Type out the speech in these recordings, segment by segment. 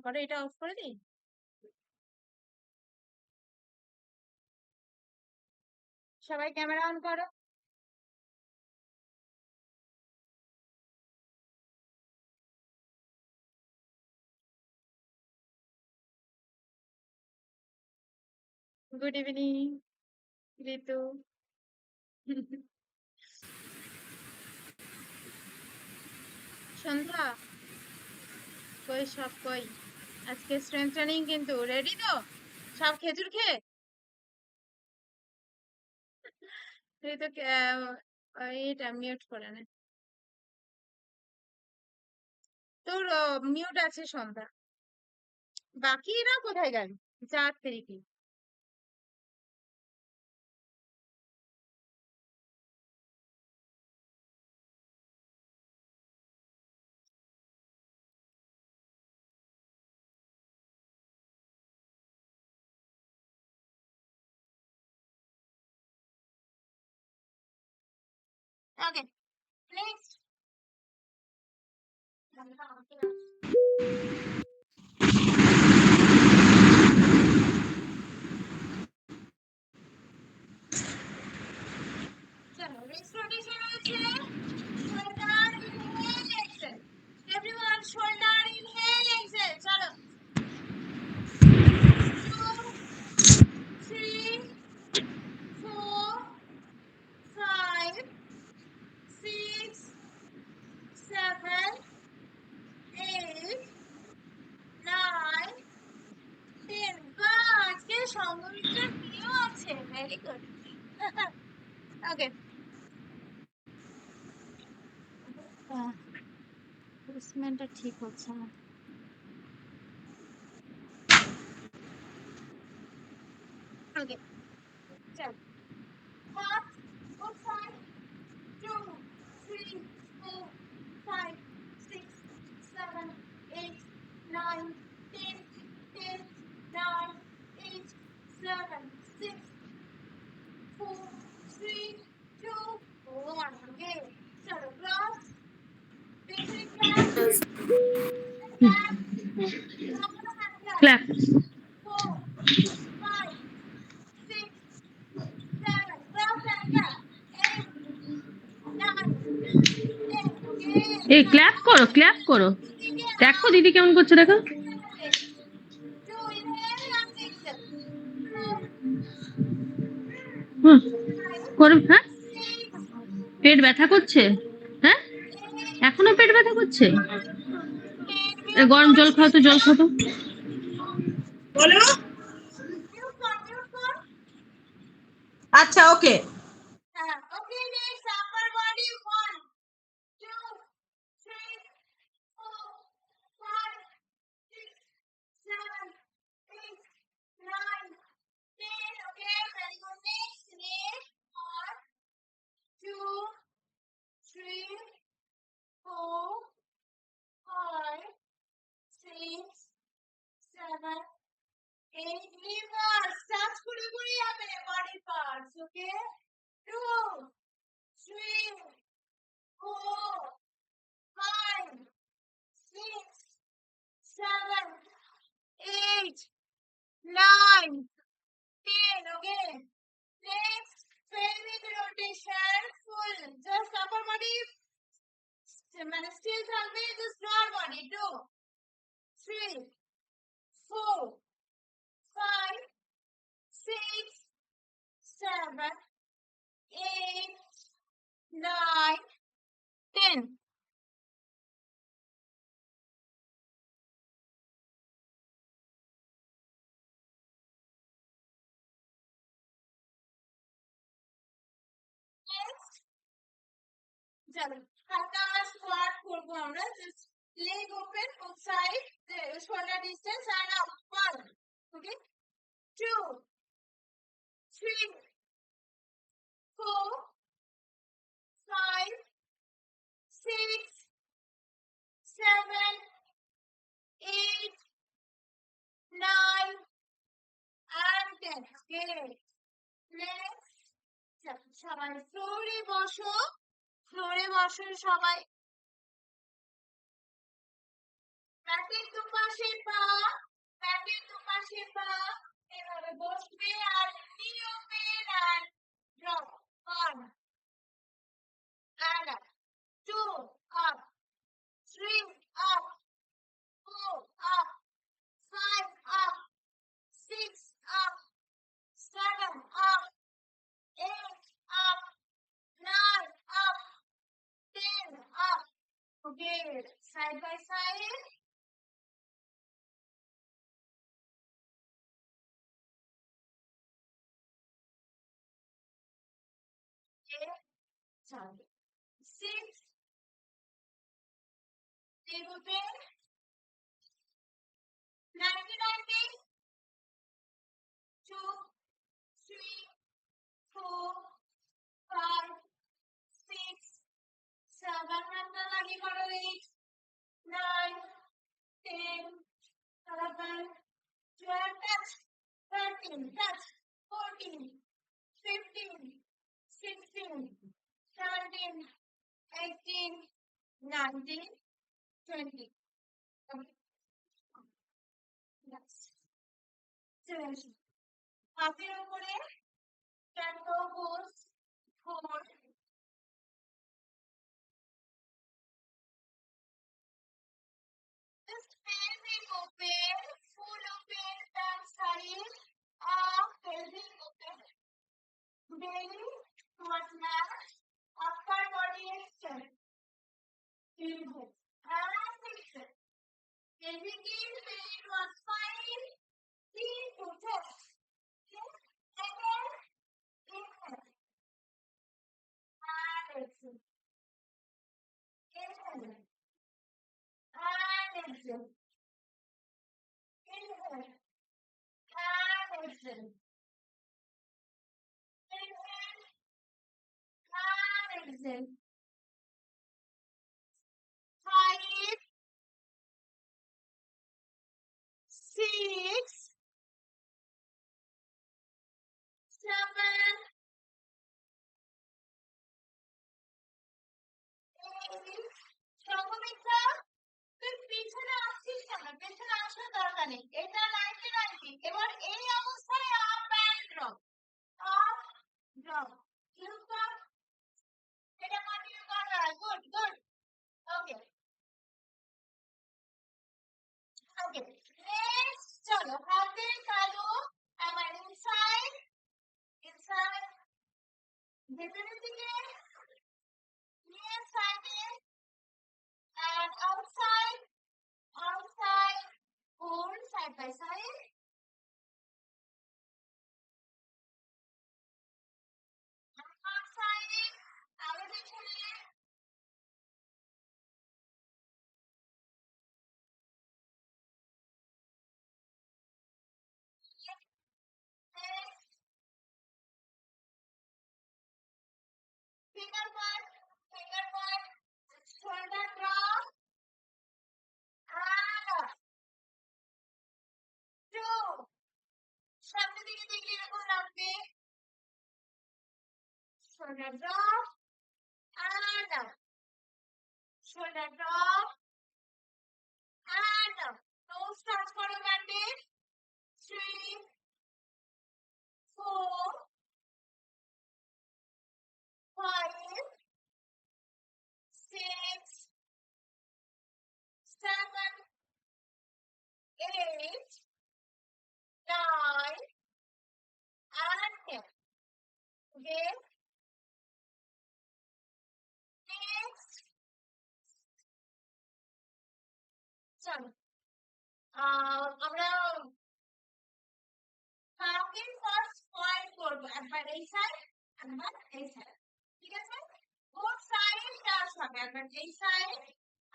করো, এটা অফ করে দিই। সবাই ক্যামেরা অন করো। গুড ইভিনিং ঋতু। সন্ধ্যা কই, সব কই? আজকে স্ট্রেংথ ট্রেনিং, কিন্তু রেডি তো সব? খেজুর খেয়ে ঋতু এটা মিউট করে নে। তোর মিউট আছে সন্ধ্যা। বাকিরা কোথায় গেল? 4 তারিখে ওকে নেক্সট। চলো রিস্ট রোটেশন হচ্ছে shoulder inhale exhale. Everyone shoulder inhale exhale. চলো 2 3 4 5 6 7 8 9 10। আজকে সংগীতের প্রিয় আছে, ভেরি গুড। ওকে প্লেসমেন্টটা ঠিক হচ্ছে না। ওকে চল 1 both side 2 3 4 5 6 7 8 9 10 10 9 8 7 6 4 3 2 1 ওকে চলো cross basic clap clap 4 5 6 7 cross and clap 8 9 10 okay এই ক্ল্যাপ করো, ক্ল্যাপ করো। দেখো দিদি কেমন করছে, দেখো। 2 inhale and exhale 4 করো। হ্যাঁ 6 পেট ব্যথা করছে? হ্যাঁ 8 এখনো পেট ব্যথা করছে? 10 গরম জল খাও তো, জল খাও তো। বলো। mute kar আচ্ছা ওকে। okay next upper body 1 2 3 4 5 6 7 8 9 10 okay very good next next 1 2 3 4 5 6 7 8 reverse touch kore kore jabe body parts okay 2 3 4 5 6 7 8 9 10 okay next pelvic rotation full just upper body মানে still থাকবে just lower body 2 3 4 5 6 7 8 9 10 next চলো হালকা squat করব আমরা just leg open both side shoulder distance and up 1 okay 2 3 4 5 6 7 8 9 and 10 okay next সবাই ফ্লোরে বসো সবাই ম্যাটের দুপাশে পা Good. Side by side. Sorry. 6. Leg open. 90, 2, 3, 4, 5, 6, 7, and the lagi karo 8, 9, 10, 11, 12, touch, 13, touch, 14, 15, 16, 17, 18, 19, 20. Okay. Next. চলে আসি হাতের উপরে tango goes 4. Just pelvic open, full open, back side, up, pelvic open, belly towards mat, upper body extend, inhale, and exhale. Pelvic in, belly towards spine, 3 to chest. Again, inhale, and exhale. Inhale, and exhale. Inhale, and exhale. Inhale, and exhale. 5, 6, 7, 8. সংগমিত্রা, তুই পিছনে আসছিস কেন? পেছনে আসার দরকার নেই। এটা 90, 90. এবার এই অবস্থায় up and drop, up drop, look up. এটা কন্টিনিউ করা। Good good. Okay okay. Next চলো হাতের তালু আমার ইনসাইড ইনসাইড ভেতরের দিকে নিয়ে সাইডে and outside outside hold side by side. Outside আরো পেছনে finger point shoulder drop and up. 2 সামনে দিকে দেখলে এরকম লাগবে, shoulder drop and up, shoulder drop and up. Nose touch করো ব্যান্ডে। 3, 4, 5, 6, 7, 8, 9, and 10. Okay. Next. চলো আমরা কাউকে ফার্স্ট পয়েন্ট করবো, একবার এই সাইড একবার এই সাইড, ঠিক আছে? বোথ সাইড টাচ হবে, একবার এই সাইড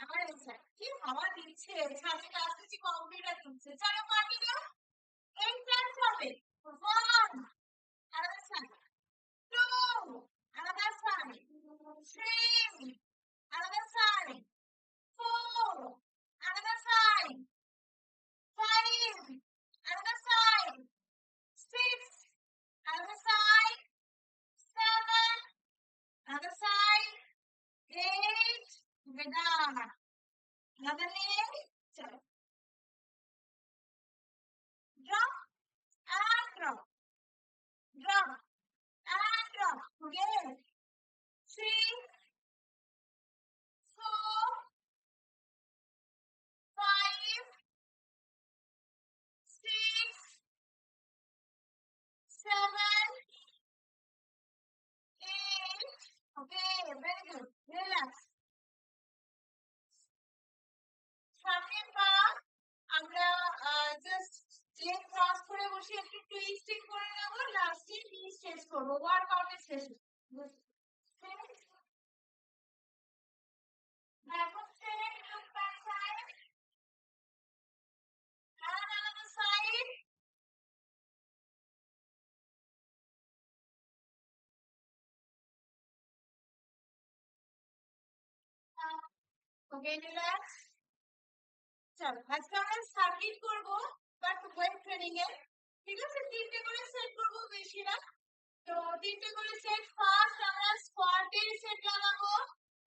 আবার এই সাইড। কি হাওয়া দিচ্ছে, ছাদে কাজ করছি, কম্পিউটার দিচ্ছে। চলো কন্টিনিউ। এই টাচ হবে 1 another side, 2 another side, 3 another side, 4 another side, 5 another side, 6 another side, 7 another side, 8 down, another leg, drop and drop, drop and drop. Again, 3, 4, 5, 6, 7, 8. Okay, very good. Relax. Leg cross করে বসে একটু twisting করে নেব, লাস্টে নি stretch করব, ওয়ার্কআউটের শেষে। Back of straight, look back side, and another side. Okay, relax. চলো আজকে আমরা সার্কিট করব, বাট ওয়েট ট্রেনিং এ। ঠিক আছে, 3টে করে সেট করব, বেশি না। তো 3টে করে সেট। ফার্স্ট আমরা স্কোয়াটের সেট লাগাবো,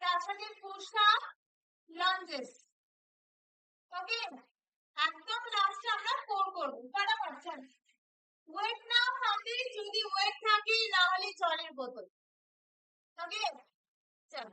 তার সাথে পুশ আপ, লাঞ্জেস। ওকে, একদম লাস্টে আমরা 4 করব। ফটাফট চলো। ওয়েট নাও হাতে, যদি ওয়েট থাকে, না হলে জলের বোতল। ওকে, চলো।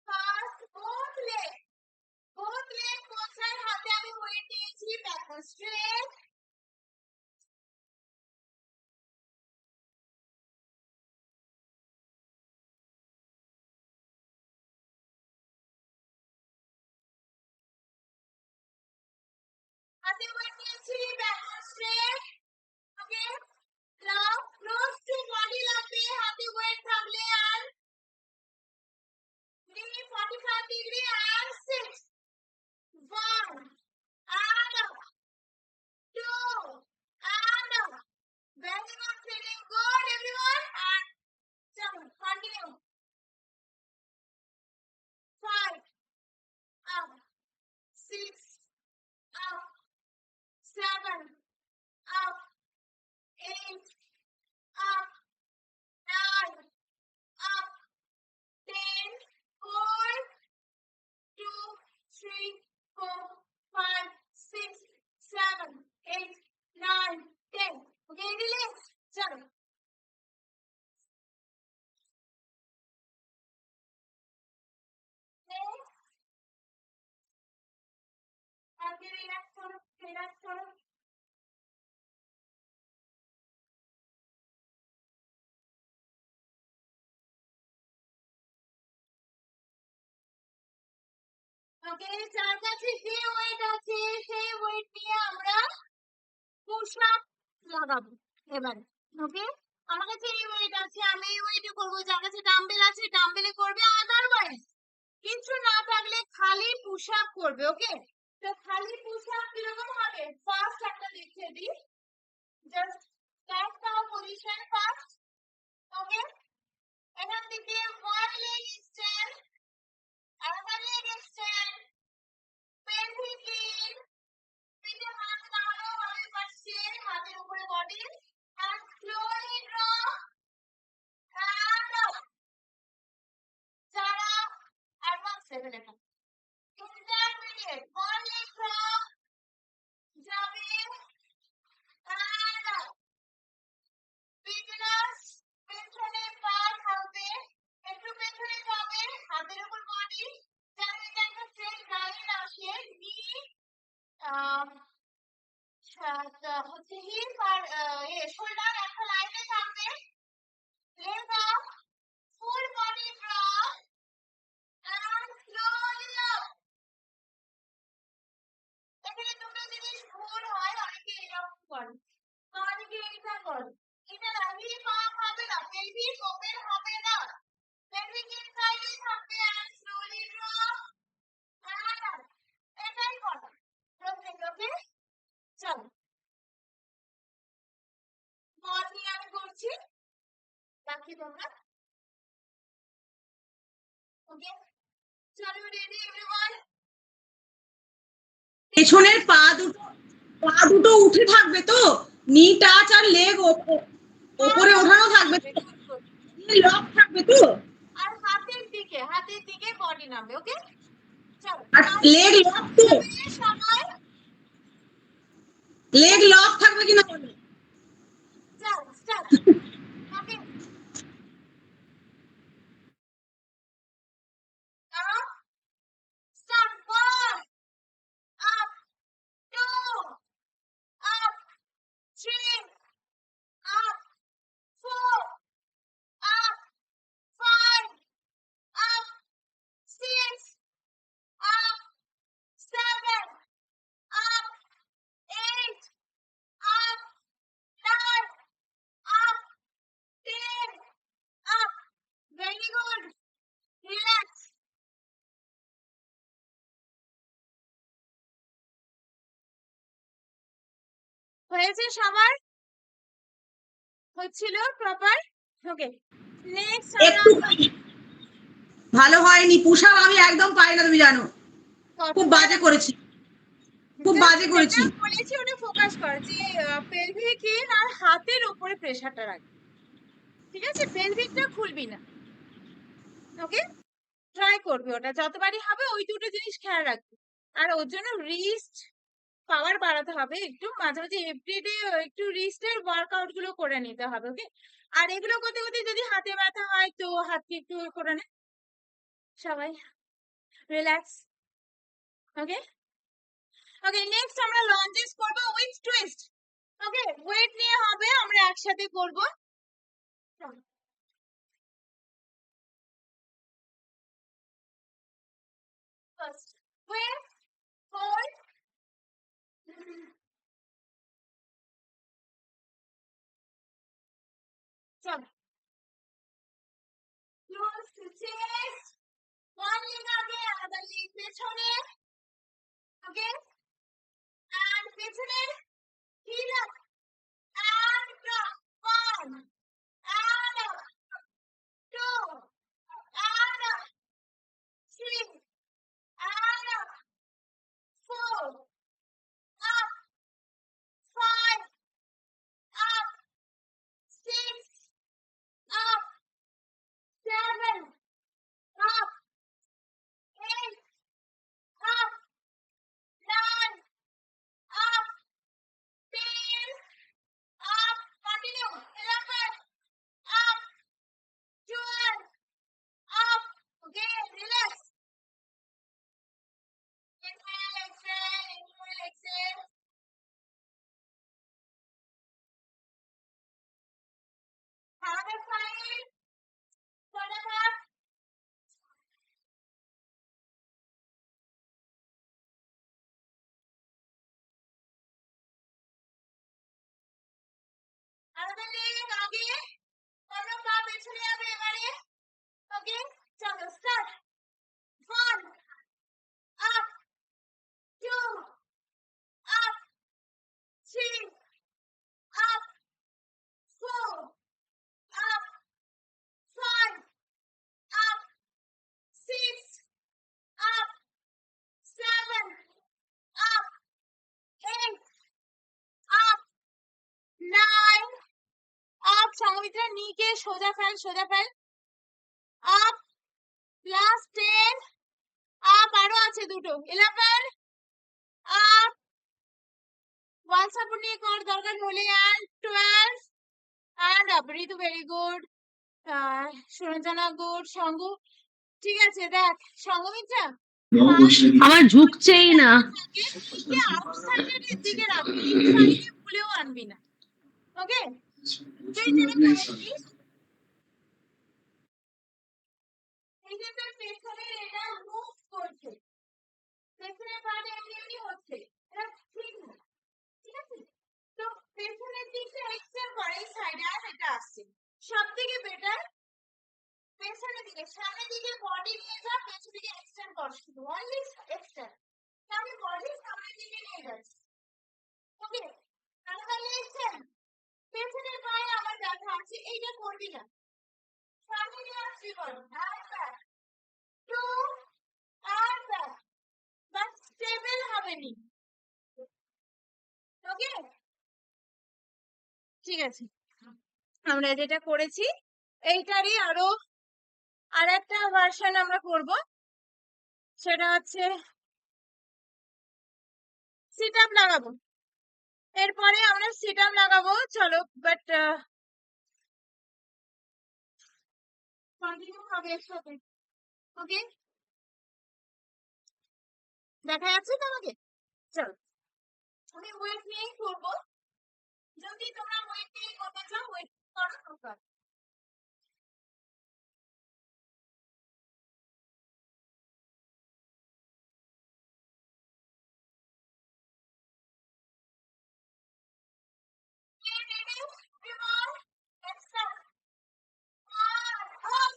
First both leg both side হাতে আমি ওয়েট নিয়েছি, ব্যাকওয়ার্ড স্ট্রেট। হাতে ওয়েট নিয়েছি, ব্যাকওয়ার্ড স্ট্রেট। ওকে, নাও ক্লোজ টু বডি লাগবে হাতে ওয়েট থাকলে। আর 45 degree and 6, 1 and up, 2 and up. Very good, feeling good everyone. And chalo continue. 5 up, 6 up, 7 up, 8 up, 9 up, 10, 4, 2, 3, 4, 5, 6, 7, 8, 9, 10. Okay, relax. Chalo. Next. Happy relax koro, relax koro. ওকে, যার কাছে যে wait আছে সেই wait নিয়ে আমরা push up লাগাবো এবারে। ওকে, আমার কাছে এই ওয়েট আছে, আমি এই ওয়েটে করব। যার কাছে ডাম্বেল আছে ডাম্বেলে করবে, আদারওয়াইজ কিছু না থাকলে খালি পুশ আপ করবে। ওকে, তো খালি পুশ আপ কিরকম হবে? ফার্স্ট একটা দেখিয়ে দিই, জাস্ট স্ট্যান্ড নাও পজিশন ফার্স্ট। ওকে, এখান থেকে ওয়ান লেগ স্ট্যান্ড, আরেকটা লেগ স্ট্যান্ড, pelvic in, পিঠে হাত নামানো হবে পাশে, হাতের উপরে body, and slowly drop and up. যারা অ্যাডভান্স লেভেল, এটা ইন্টারমিডিয়েট, one leg drop যাবে and up. বিগিনার্স পেছনে পা থাকবে, একটু পেছনে যাবে, হাতের উপর বডি, যাতে এটা একটা স্ট্রেট লাইন আসে। নি হচ্ছে হিপ আর শোল্ডার একটা লাইনে থাকবে। Leg up, full body drop and slowly up. এখানে দুটো জিনিস ভুল হয়, অনেকে এরকম করে, অনেকে এটা করে। এটা না, হিপ আপ হবে না, পেলভিক ওপেন হবে না, পেলভিক ইনসাইডে থাকবে and slowly drop and up. এটাই করো প্রত্যেক। ওকে, চলো বল নিয়ে আমি করছি, বাকি তোমরা। ওকে, চলো রেডি এভরিওয়ান। পেছনের পা দুটো উঠে থাকবে তো, নি টাচ আর লেগ ওপরে ওঠানো থাকবে, লক থাকবে তো, আর হাতের দিকে বডি নামবে। ওকে, চলো। আর লেগ লক তো, সবাই লেগ লক থাকবে কিনা বলো। হয়েছে সবার? হচ্ছিল প্রপার? ওকে, নেক্সট আমরা একটু ভালো হয়নি পুষাও, আমি একদম পারি না, তুমি জানো খুব বাজে করেছি, খুব বাজে করেছি। যেটা বলেছি ওটা ফোকাস কর, যে পেলভিক আর হাতের উপরে প্রেসারটা রাখ, ঠিক আছে? পেলভিকটা খুলবি না, ওকে? ট্রাই করবি, ওটা যতবারই হবে ওই দুটো জিনিস খেয়াল রাখবি। আর ওর জন্য রিস্ট পাওয়ার বাড়াতে হবে, একটু মাঝে মাঝে এভরিডে একটু রিস্টের ওয়ার্কআউট গুলো করে নিতে হবে, ওকে? আর এগুলো করতে করতে যদি হাতে ব্যথা হয় তো হাতকে একটু করে নে, সবাই রিল্যাক্স, ওকে? ওকে, নেক্সট আমরা লঞ্জেস করব উইথ টুইস্ট, ওকে? ওয়েট নিয়ে হবে, আমরা একসাথে করব। ফার্স্ট ওয়েট, হোল্ড, চল, close two chest, one leg আগে, other leg পেছনে, ওকে? and পেছনে, heel up, and drop, one, and up, two, and up, three, and up, four, up, five, up, six, up, seven, up, eight, up, nine, up, 10, up, continue, 11, up, 12, up, okay, relax, inhale, exhale, inhale, exhale, another 5, whatever, another leg আগে, অন্য পা পেছনে যাবে এবারে, ওকে? চলো start, 1, up, 2, up, 3, up, 4, up, 5, up, 6, up, 7, up, 8, up, 9, up, সংগীতরা নিকে সোজা fail, সোজা ফেল, up, last 10, up, আরো আছে দুটো, 11, up, ওয়াল সাপোর্ট নিয়ে কর দরকার হলে, and 12, and up, Ritu very good, Suranjana good, সঙ্গ ঠিক আছে। দেখ সঙ্গমিত্রা, আমার ঝুঁকছেই না। নিকে আউটসাইডের দিকে রাখবি, ইনসাইডে ভুলেও আনবি না, ওকে? তুই যেটা করেছিস, এই যে তোর পেছনের এটা মুভ করছে, পেছনের পার্ট এমনি এমনি হচ্ছে, এটা ঠিক না, ঠিক আছে? তো পেছনের দিকটা এক্সটেন্ড করে, এই সাইডে আর এটা আসছে, সব থেকে বেটার পেছনের দিকে, সামনের দিকে বডি নিয়ে যা, পেছনের দিকে এক্সটেন্ড কর, শুধু অনলি এক্সটেন্ড, আমি বডি সামনের দিকে নিয়ে যাচ্ছি, ওকে? তাহলে এক্সটেন্ড, পেছনের পায়ে আমার ব্যথা আছে, এইটা করবি না, সামনে নিয়ে আসছি, বল, আর ব্যাক, টু, আর ব্যাক, বাট স্টেবল হবে নি, ওকে? ঠিক আছে, আমরা যেটা করেছি এইটারই আরো আর একটা ভার্সন আমরা করব, সেটা হচ্ছে সিট আপ লাগাবো, এরপরে আমরা সিট আপ লাগাবো, চলো, বাট কন্টিনিউ হবে একসাথে, ওকে? দেখা যাচ্ছে তো আমাকে? চলো, আমি ওয়েট নিয়েই করবো, যদি তোমরা ওয়েট নিয়ে করতে চাও ওয়েট করো, তোমরা ready, everyone? Let's start. 1, up,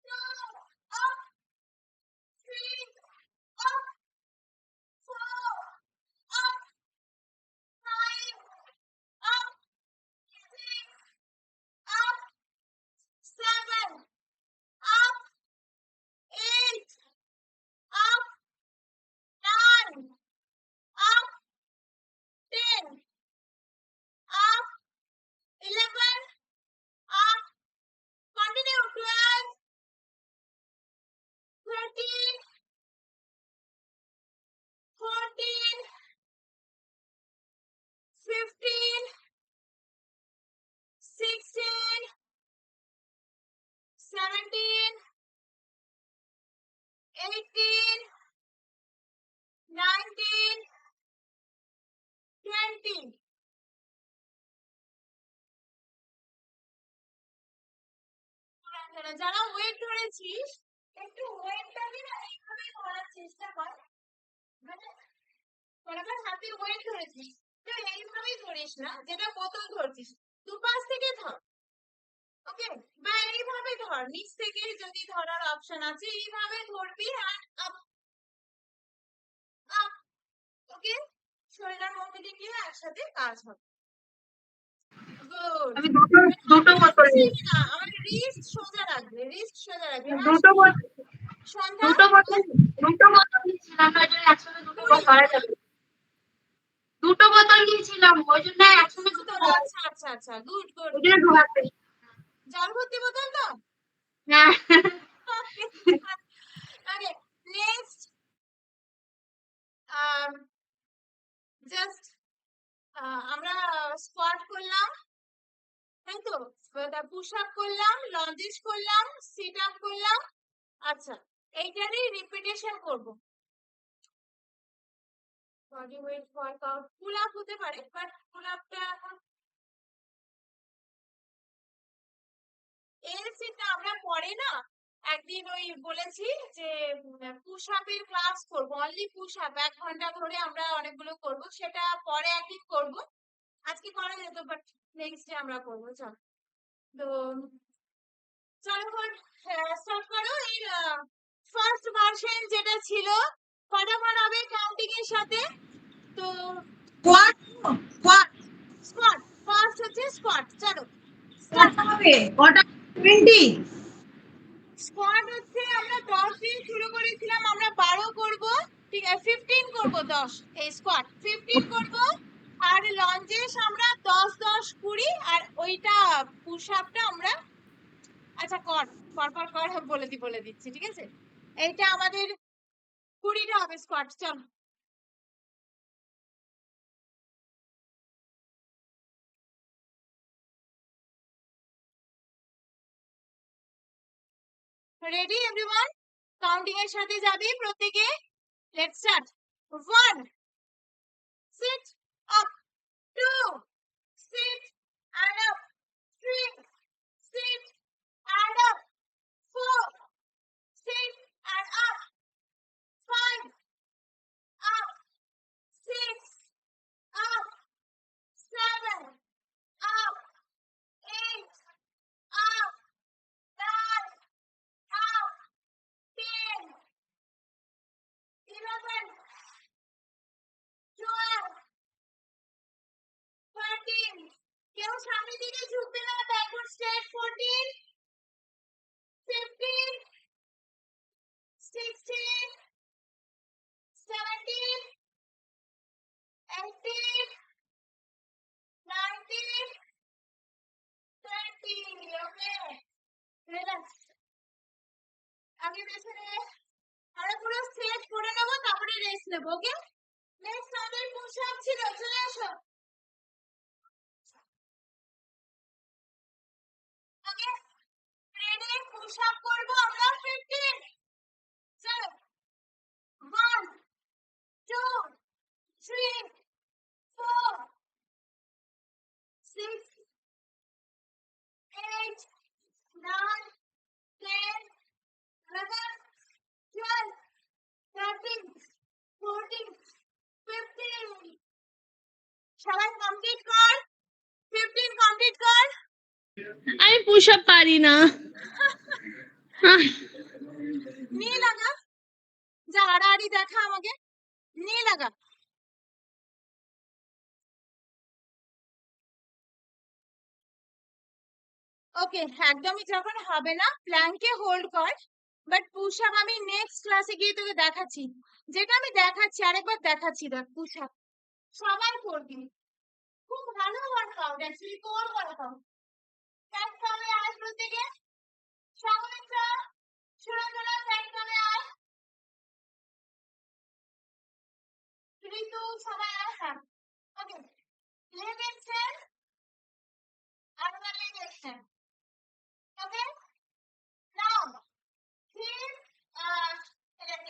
2, up, 3, up, 4, up, যারা ওয়েট ধরেছিস একটু ওয়েটটাকে না এইভাবে ধরার চেষ্টা কর, মানে তোরা হাতে ওয়েট ধরেছিস তো এইভাবেই ধরিস না, যেটা বোতল ধরছিস দুপাশ থেকে ধর, ওকে? বা এইভাবে ধর, নিচ থেকে যদি ধরার অপশন আছে এইভাবে ধরবি আর আপ আপ, ওকে? শরীরের মধ্যে দিয়ে গিয়ে একসাথে কাজ হবে। গুড। আমি দুটো বোতল নিয়েছি। না, আমার রিস্ট সোজা রাখবে, রিস্ট সোজা রাখবে। দুটো বোতল সন্ধ্যা দুটো বোতল নিয়েছিলাম, ওই জন্য একসঙ্গে দুটো করা যাবে। দুটো বোতল নিয়েছিলাম, ওই জন্য একসঙ্গে দুটো করা যাবে। আচ্ছা আচ্ছা আচ্ছা, গুড গুড। ওই জন্য ঢোকাতে। জল ভর্তি বোতল তো? হ্যাঁ। ওকে, নেক্সট জাস্ট আমরা স্কোয়াট করলাম, তাই তো? পুশ আপ করলাম, লঞ্জেস করলাম, সিট আপ করলাম। আচ্ছা, এইটারই রিপিটেশন করব। Body weight workout pull up হতে পারে, বাট পুল আপটা এখন এর সেটা আমরা পরে না একদিন ওই বলেছি যে পুশ আপের ক্লাস করব, অনলি পুশ আপ 1 ঘন্টা ধরে আমরা অনেকগুলো করব, সেটা পরে একদিন করব, আজকে করা যেত বাট নেক্সট ডে আমরা করব। চল তো চলো স্টার্ট করো। এই ফার্স্ট ভার্সন যেটা ছিল ফটাফট হবে কাউন্টিং এর সাথে। তো স্কোয়াট স্কোয়াট স্কোয়াট, ফার্স্ট হচ্ছে স্কোয়াট। চলো স্কোয়াট হবে কটা? 20। স্কোয়াট হচ্ছে আমরা 10 দিয়ে শুরু করেছিলাম, আমরা 12 করব, ঠিক আছে? 15 করব, 10 এই স্কোয়াট 15 করব। আর লঞ্জেস আমরা 10 10 20, আর ওইটা পুশ আপটা আমরা আচ্ছা কর কর কর কর বলে দিচ্ছি, ঠিক আছে? এইটা আমাদের 20টা হবে স্কোয়াট। চল রেডি এভরিওয়ান? কাউন্টিং এর সাথে যাবি প্রত্যেকে। Let's start. 1, sit up, 2, sit and up, 3, sit and up, 4, sit and up, 5, up, 6, up, 7, up, 8, up, 9, up, 10, 11, 12, 13, কেউ সামনের দিকে ঝুঁকবে না, ব্যাকওয়ার্ড স্ট্রেট। 14, 15, 16, 17, 18, 19, 20. ওকে, রিল্যাক্স। আগে পেছনে আমরা পুরো স্ট্রেচ করে নেবো, তারপরে রেস্ট নেবো, ওকে? নেক্সট আমাদের পুশ আপ ছিল, চলে আসো। ওকে, রেডি? পুশ আপ করবো আমরা 15। চলো, 1, 2, 3, 4, 6, 8, 9, 10, 11, 12, 13, 14, 15. সবাই কমপ্লিট কর, 15 কমপ্লিট কর। আমি পুশ আপ পারি না। নিয়ে লাগা, যা হাড়াহাড়ি দেখা আমাকে, নিয়ে লাগা। ওকে, একদমই যখন হবে না প্ল্যাঙ্কে হোল্ড কর, বাট পুশ আপ আমি নেক্সট ক্লাসে গিয়ে তোকে দেখাচ্ছি, যেটা আমি দেখাচ্ছি আরেকবার দেখাচ্ছি। দেখ পুশ আপ সবাই করবি, খুব ভালো workout, actually core workout. Fat কমে আয় প্রত্যেকে, সংমিত্রা সুরঞ্জনা ফ্যাট কমে আয়, ঋতু সবাই আয়। হ্যাঁ, ওকে, লেগ এক্সটেন্ড, আরেকবার লেগ এক্সটেন্ড। ওকে, নাও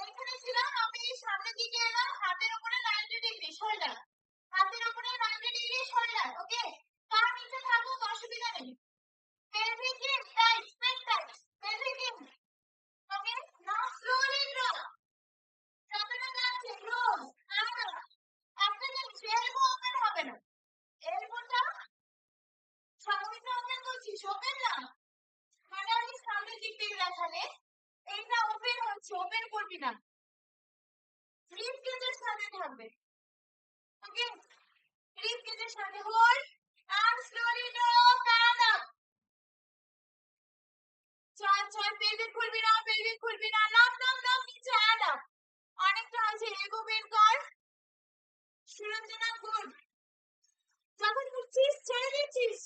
এখানে ছিলাম, আমি সামনের দিকে এলাম, হাতের উপরে 90 ডিগ্রি, সরে দাঁড়া, হাতের উপরে 90 ডিগ্রি শোল্ডার, ওকে? পা নিচে থাকুক, অসুবিধা নেই। pelvic in tight, split tight, pelvic in, okay? Now slowly draw. যতটা যাচ্ছে close, আলাদা। একটা জিনিস, elbow open হবে না। elbowটা সামনে open করছিস, open না। মানে আমি সামনের দিক থেকে দেখালে, এইটা open হচ্ছে, open করবি না। rib cage এর সাথে থাকবে, okay? rib cage এর সাথে hold and slowly drop and up. চল চল, pelvic খুলবি না, pelvic খুলবি না, নাম নাম নাম, নিচে and up. অনেকটা আছে, ego bend কর। সুরঞ্জনা গুড। যখন উঠছিস ছেড়ে দিচ্ছিস,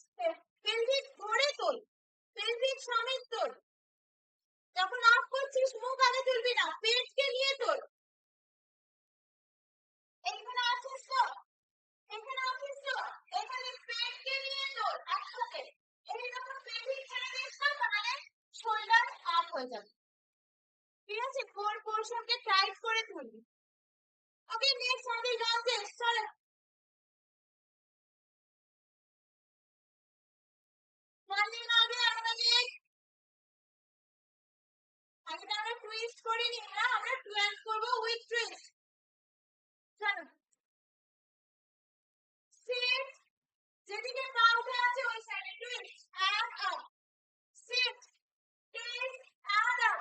pelvic ধরে তোল, pelvic সমেত তোল। যখন আপ করছিস মুখ আগে তুলবি না, পেটকে নিয়ে তোল। এখানে আছিস তো, এখানে আছিস তো, এখানে পেটকে নিয়ে তোল একসাথে। এই যখন pelvic ছেড়ে দিস না, তাহলে শোল্ডার আপ হয়ে যাবে, ঠিক আছে? কোর পোর্শনকে টাইট করে তুলবি, ওকে? নেক্সট আমাদের লং চেস্ট, চলো। মর্নিং আগে আমরা লেগ, আগে আমরা টুইস্ট করিনি, না আমরা 12 করব উইথ টুইস্ট। চলো, সিট, যেদিকে পা উঠে আছে ওই সাইডে twist and up, sit, twist and up,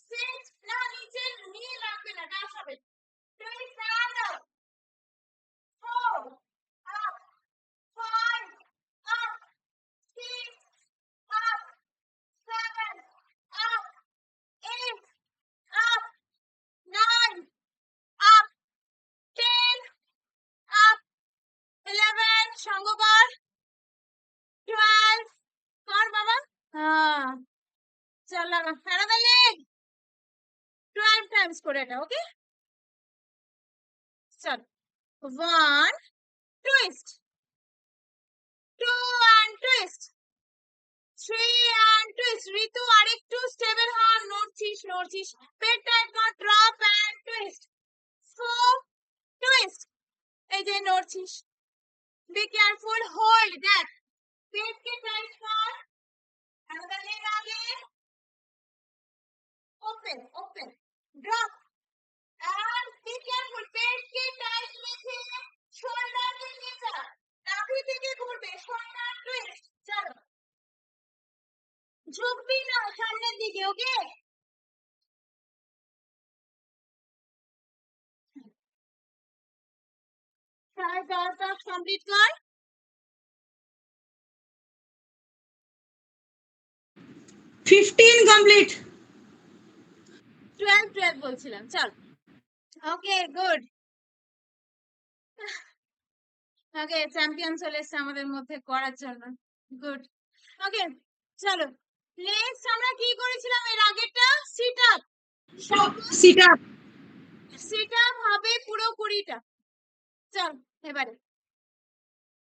sit, না নিচে নিয়ে রাখবে না, ডাস হবে, twist and up, 4 up, 5 up, 6 up, 7 up, 8 up, 9 up, 10 up, 11 সঙ্গ কর, 12 কর বাবা, হ্যাঁ চল লাগা, ফেরাদা লেগ 12 টাইমস করে এটা, ওকে? চল, 1 twist, 2 and twist, 3 and twist, ঋতু আরেকটু স্টেবল হ, নড়ছিস নড়ছিস, পেট টাইট কর, ড্রপ and twist, 4 twist, এই যে নড়ছিস, বি কেয়ারফুল, হোল্ড দ্যাট, পেটকে টাইট কর, ফেরাদা লেগ আগে, open open, drop and be careful, পেটকে টাইট রেখে শোল্ডারকে নিয়ে যা, নাভি থেকে ঘুরবে, শোল্ডার টুইস্ট, চলো। ঝুঁকবি না সামনের দিকে, ওকে? প্রায় 10 কমপ্লিট কর। 15 কমপ্লিট। 12 বলছিলাম, চল। ওকে গুড, ওকে চ্যাম্পিয়ন চলে এসছে আমাদের মধ্যে করার জন্য, গুড, ওকে চলো। নেক্সট আমরা কি করেছিলাম এর আগেরটা? Sit up, sit up, sit up হবে পুরো 20টা। চল এবারে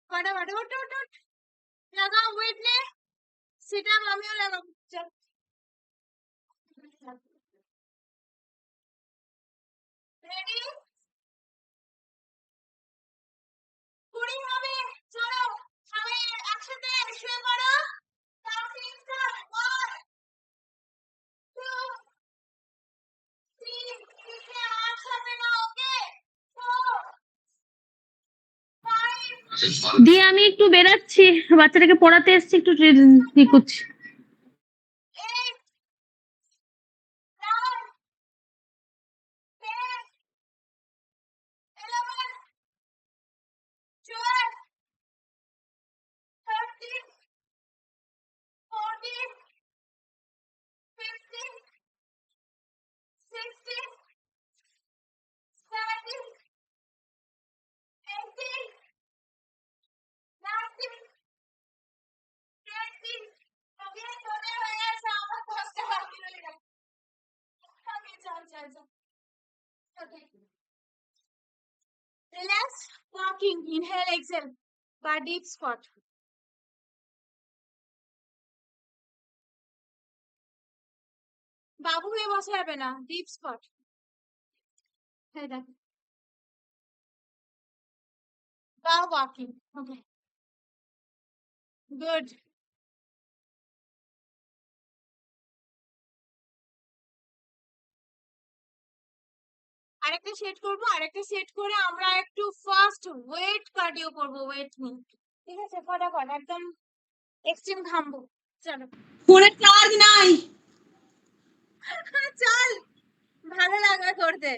ফটাফট ওঠ ওঠ ওঠ, লাগাও ওয়েট নে, সিট আপ আমিও লাগাবো, চল। রেডি, 20 হবে, চলো সবাই একসাথে শুয়ে পড়ো, কাউন্টিং স্টার্ট, 1 2 3, নিচে আর হবে না, ওকে? 4 5 দিয়ে আমি একটু বেরাচ্ছি, বাচ্চাটাকে পড়াতে এসেছি, একটু ই করছি। 8 9 10 11 12 13 14 15 16 17 18 19 20, ওকে তোদের হয়ে গেছে, আমার 10টা বাকি রয়ে গেল, ওকে চল চল চল, okay relax walking, inhale exhale বা ডিপ স্কোয়াট, বাবু হয়ে বসে যাবে না, ডিপ স্কোয়াট, হ্যাঁ দেখ walking. Okay. Good. আরেকটা সেট করব, আরেকটা সেট করে আমরা একটু ফার্স্ট ওয়েট কার্ডিও করব, ওয়েট নিয়ে। ঠিক আছে, ফটাফট একদম এক্সট্রিম ঘামবো। চলো ফোনে চার্জ নাই। চল, ভালো লাগবে করতে।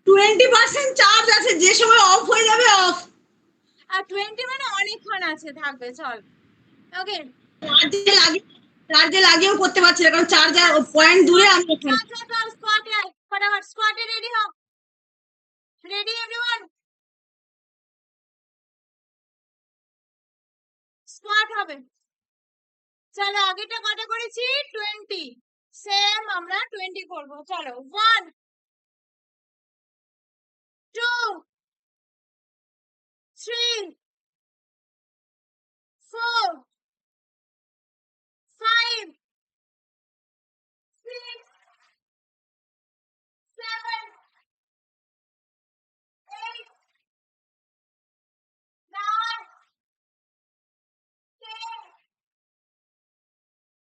20% চার্জ আছে, যে সময় অফ হয়ে যাবে অফ। আর 20 মানে অনেকক্ষণ আছে, থাকবে। চল, ওকে। চার্জে লাগিয়েও করতে পারছি না, কারণ চার্জার পয়েন্ট দূরে। আমি এখানে স্কোয়াটে আয়, ফটাফট স্কোয়াটে রেডি হও। রেডি এভরিওয়ান, স্কোয়াট হবে। চলো, আগেটা কটা করেছি? 20। সেম আমরা 20 করব। চলো, 1 2 3 4 5 6 7 8 9 10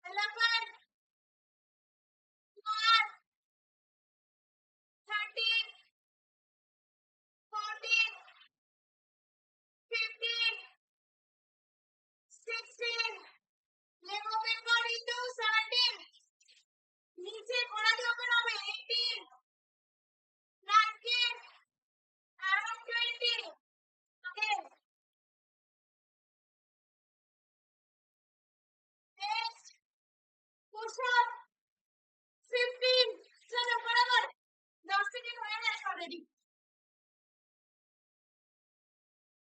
11 12 13 14 15 16 leg open কর into 17 নিচে গোড়ালি ওপেন হবে 18 19 around 20 okay next push up 15 চলো বরাবর 10 সেকেন্ড হয়ে গেছে অলরেডি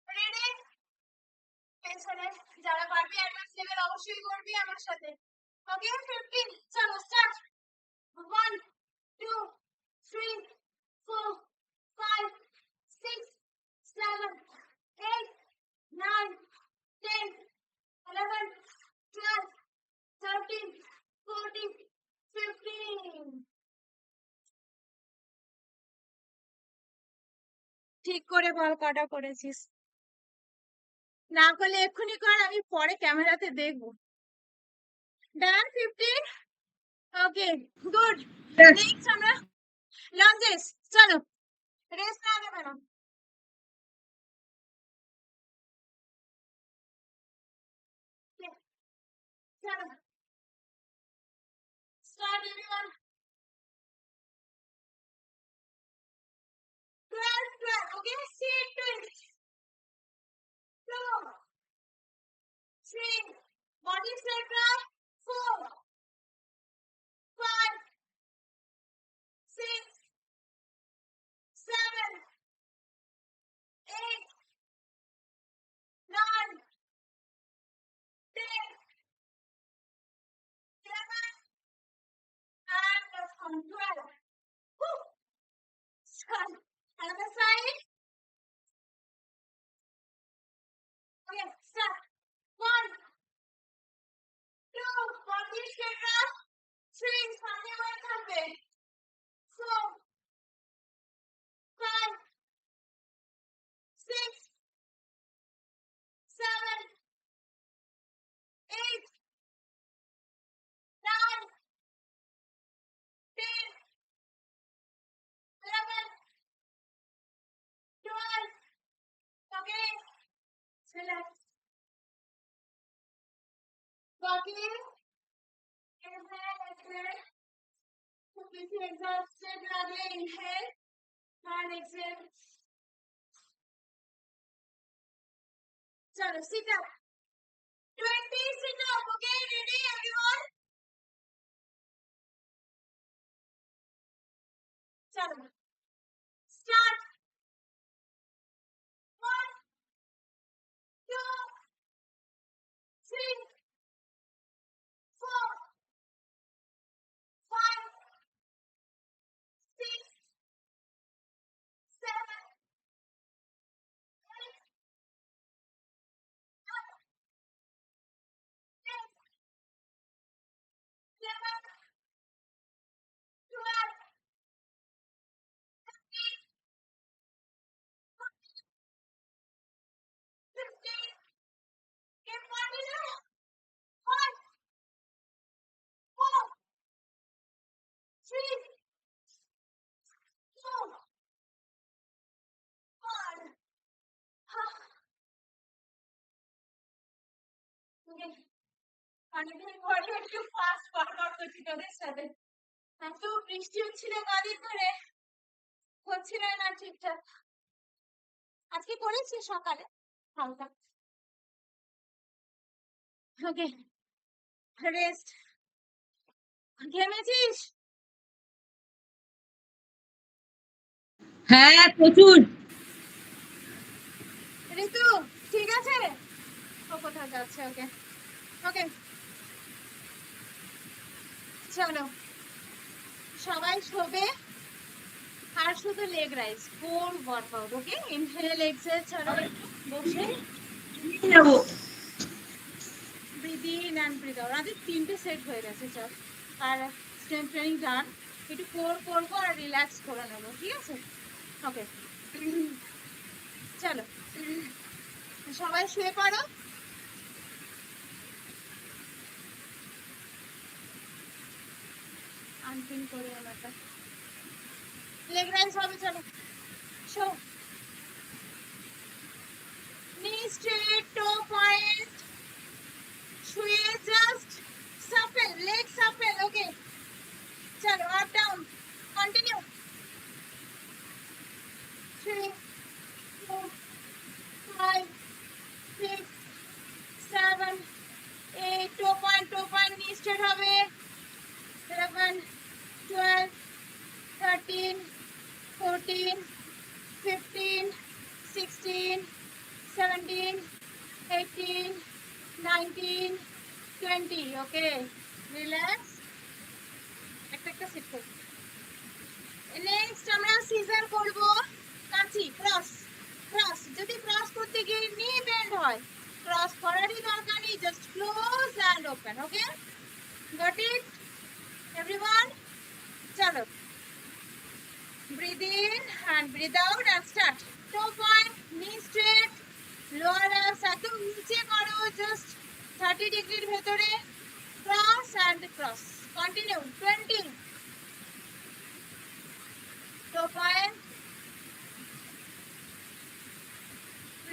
রেডি পেছনে যারা পারবি অ্যাডভান্স লেভেল অবশ্যই করবি আমার সাথে ওকে 15 চলো স্টার্ট 1 2 3 4 5 6 7 8 9 10 11 12 13 14 15 ঠিক করে বল কটা করেছিস না করলে এক্ষুনি কর আমি পরে ক্যামেরাতে দেখবো ডান 15 ওকে গুড নেক্সট আমরা লঞ্জেস চলো রেস্ট না দেবে না চলো start everyone 12 12 okay sit 20 2 3 body straight right 4 5 6 7 8 9 10 11 and from 12 Woo! Start. Another side. Okay, start. 1 2 body straight up 3 সামনে ওয়েট থাকবে 4 5 6 7 8 9 10 11 12 okay relax walking inhale exhale completely exhausted লাগলে inhale and exhale চলো sit up 20 sit up okay ready everyone চলো start 1 2 3 4 5 6 7 8 9 10 11 12 13 3, 2, 1. অনেকদিন পরে একটু fast workout করছি তোদের সাথে। এত বৃষ্টি হচ্ছিল কদিন ধরে, হচ্ছিল না ঠিকঠাক। আজকে করেছি সকালে হালকা। ওকে, রেস্ট। ঘেমেছিস? হ্যাঁ প্রচুর। ঋতু ঠিক আছে? ও কোথাও যাচ্ছে? ওকে ওকে, চলো সবাই শোবে আর শুধু leg raise core workout. Okay, inhale exhale চলো একটু বসে যাবো। Breathe in and breathe out. আজ 3টে সেট হয়ে গেছে। চল, আর স্ট্রেংথ ট্রেনিং ডান, একটু কোর করবো আর রিল্যাক্স করে নেবো, ঠিক আছে? ওকে, চলো সবাই শুয়ে পড়ো। আনপিন করে ওনাটা লেগ রাইজ হবে। চলো শো, নি স্ট্রেট, টো পয়েন্ট, শুয়ে জাস্ট সাপেল, লেগ সাপেল। ওকে, চলো আপ ডাউন কন্টিনিউ। 3, 4, 5, 6, 7, 8, টো পয়েন্ট নি স্ট্রেট হবে। 11, 12, 13, 14, 15, 16, 17, 18, 19, 20. ওকে, রিল্যাক্স। একটা সিট করব। নেক্সট আমরা সিজার করব। কাঁচি ক্রস, ক্রস যদি ক্রস করতে গিয়ে নি বেন্ড হয়, ক্রস করারই দরকার নেই, just close and open. Okay, got it everyone? চলো, breathe in and breathe out and start. Toe point, knee straight, lower abs একদম নিচে করো, just 30 ডিগ্রির ভেতরে। Cross and cross. Continue. 20. Toe point.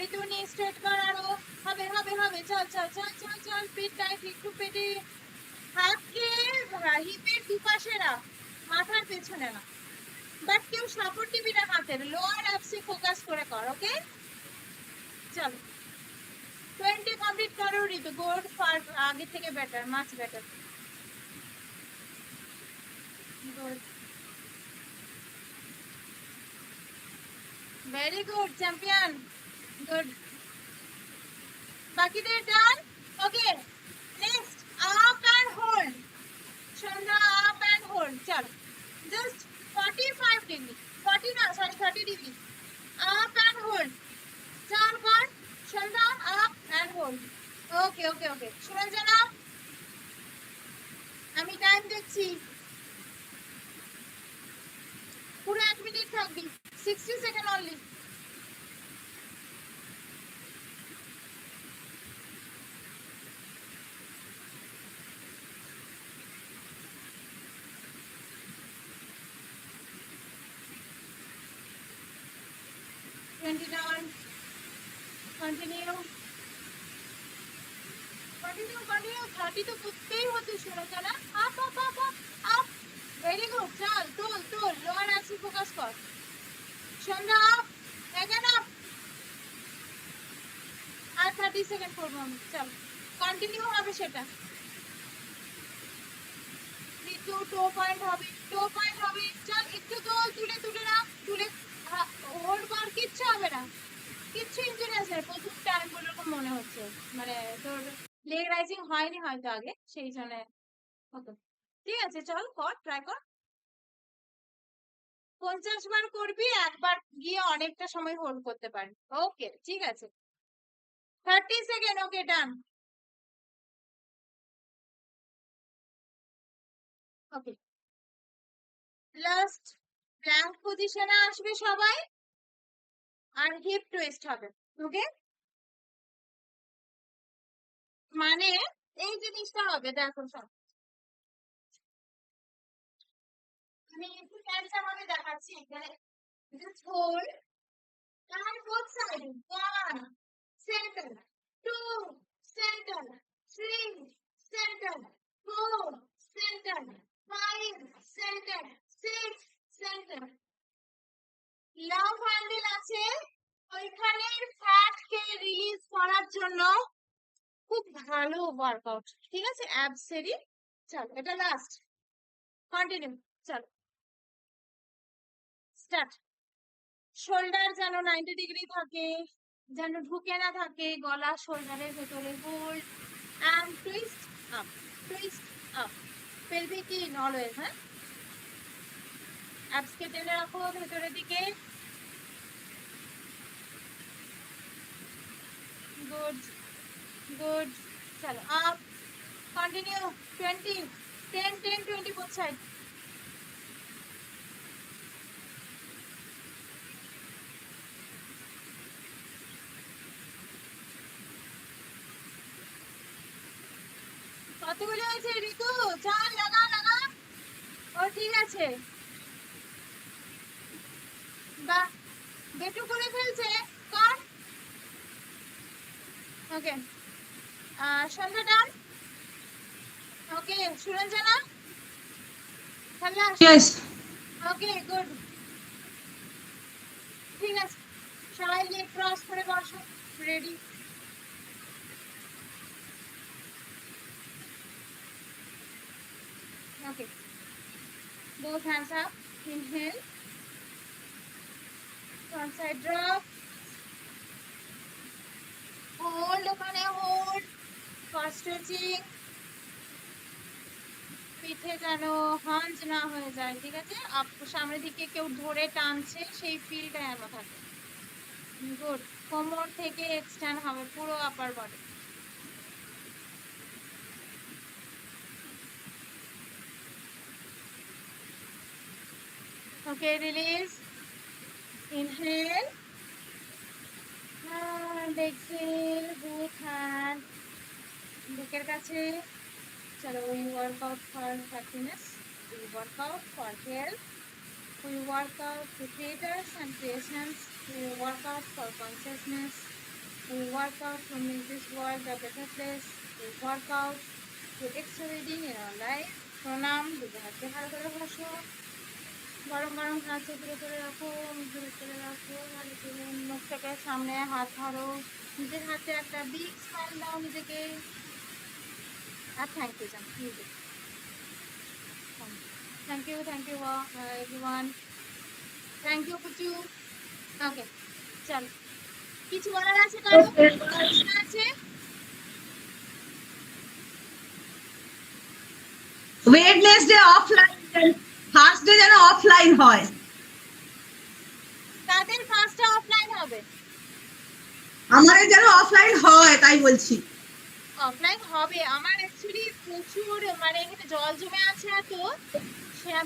Ritu knee straight কর আরো। হবে হবে হবে, চল চল চল চল চল, পিঠ টাইট, একটু পেটে হাতকে হিপের দুপাশে রাখ, মাথার পেছনে না। বাট কেউ সাপোর্ট দিবি না হাতের, লোয়ার অ্যাপসে ফোকাস করে কর। ওকে, চলো 20 কমপ্লিট করো ঋতু। গুড, ফার আগে থেকে better, much better. Good, very good champion, good. বাকিদের done. Okay, next up and hold. Sandhya up and hold. চলো জাস্ট 45 ডিগ্রি, 40 না sorry 30 degree. Up and hold. চার কর Sandhya, up and hold. Okay okay okay, শুনে জানা, আমি টাইম দেখছি। পুরো 1 মিনিট থাকবি, 60 second only. Continue continue continue, 30 তো করতেই হচ্ছে। শুনে জানা, up up up up up. Very good, চল তোল তোল, লোয়ার অ্যাক্সিস ফোকাস কর। Sandhya up, again up. আর 30 সেকেন্ড করবো আমি। চল কন্টিনিউ হবে সেটা। ঋতু টো পয়েন্ট হবে, টো পয়েন্ট হবে। চল একটু তোল, তুলে তুলে না, তুলে হোল্ড কর, কিচ্ছু হবে না, কিচ্ছু ইঞ্জুরিয়াস নেই। প্রথম টাইম বলে এরকম মনে হচ্ছে, মানে তোর লেগ রাইজিং হয়নি হয়তো আগে, সেই জন্য। ওকে, ঠিক আছে, চল কর, ট্রাই কর। 50 বার করবি, একবার গিয়ে অনেকটা সময় হোল্ড করতে পারবি। ওকে, ঠিক আছে, 30 সেকেন্ড। ওকে, ডান। ওকে, লাস্ট প্ল্যাঙ্ক পজিশনে আসবে সবাই, আর হিপ টুইস্ট হবে। ওকে, মানে এই জিনিসটা হবে, দেখো সব আমি একটু ক্যান্সার ভাবে দেখাচ্ছি এখানে just hold and both side 1 center 2 center 3 center 4 center 5 center 6 center love handle আছে ওইখানে ফ্যাট কে রিলিজ করার জন্য খুব ভালো ওয়ার্কআউট ঠিক আছে অ্যাবসেরই চলো এটা লাস্ট কন্টিনিউ চলো স্টার্ট শোল্ডার যেন 90 ডিগ্রি থাকে যেন ঢুকে না থাকে গলা শোল্ডারের ভেতরে hold and twist up pelvic in always হ্যাঁ অ্যাবস কে টেনে রাখো ভেতরের দিকে গুড গুড চলো আপ কন্টিনিউ 20 10 10 20 both side কতগুলো হয়েছে ঋতু চার লাগা ও ঠিক আছে বা বেটু করে ফেলছে কর okay Sandhya done okay Suranjana খাল্লাস Yes. ওকে গুড ঠিক আছে সবাই লেগ ক্রস করে বসো ready Okay. Both hands up. Inhale. Front side drop. Hold. ওখানে hold. For stretching. পিঠে যেন হাঞ্জ না হয়ে যায় ঠিক আছে সামনের দিকে কেউ ধরে টানছে সেই ফিলটা যেন থাকে গুড কোমর থেকে এক্সটেন্ড হবে পুরো আপার body Okay, release. Inhale. And exhale. Both hand. বুকের কাছে চলো we work out for happiness. We work out for health. We work out to creators and patience. We work out for consciousness. We work out to make this world a better place. We work out to extraording in our life. প্রণাম দুটো হাতে ভালো করে বসো গরম গরম হাত চেপে করে রাখো ধরে করে রাখো ভালো করে মুখ থেকে সামনে হাত ধরো নিজের হাতে একটা বিগ স্মাইল দাও নিজেকে আর থ্যাংক ইউ জান thank you everyone thank you পুচু ওকে চল কিছু বলার আছে কারো আছে ওয়েডনেসডে অফলাইন থার্সডে যেন অফলাইন হয় তাদের ফার্স্টটা অফলাইন হবে আমাদের যেন অফলাইন হয় তাই বলছি অফলাইন হবে আমার অ্যাকচুয়ালি প্রচুর মানে এখানে জল জমে আছে এত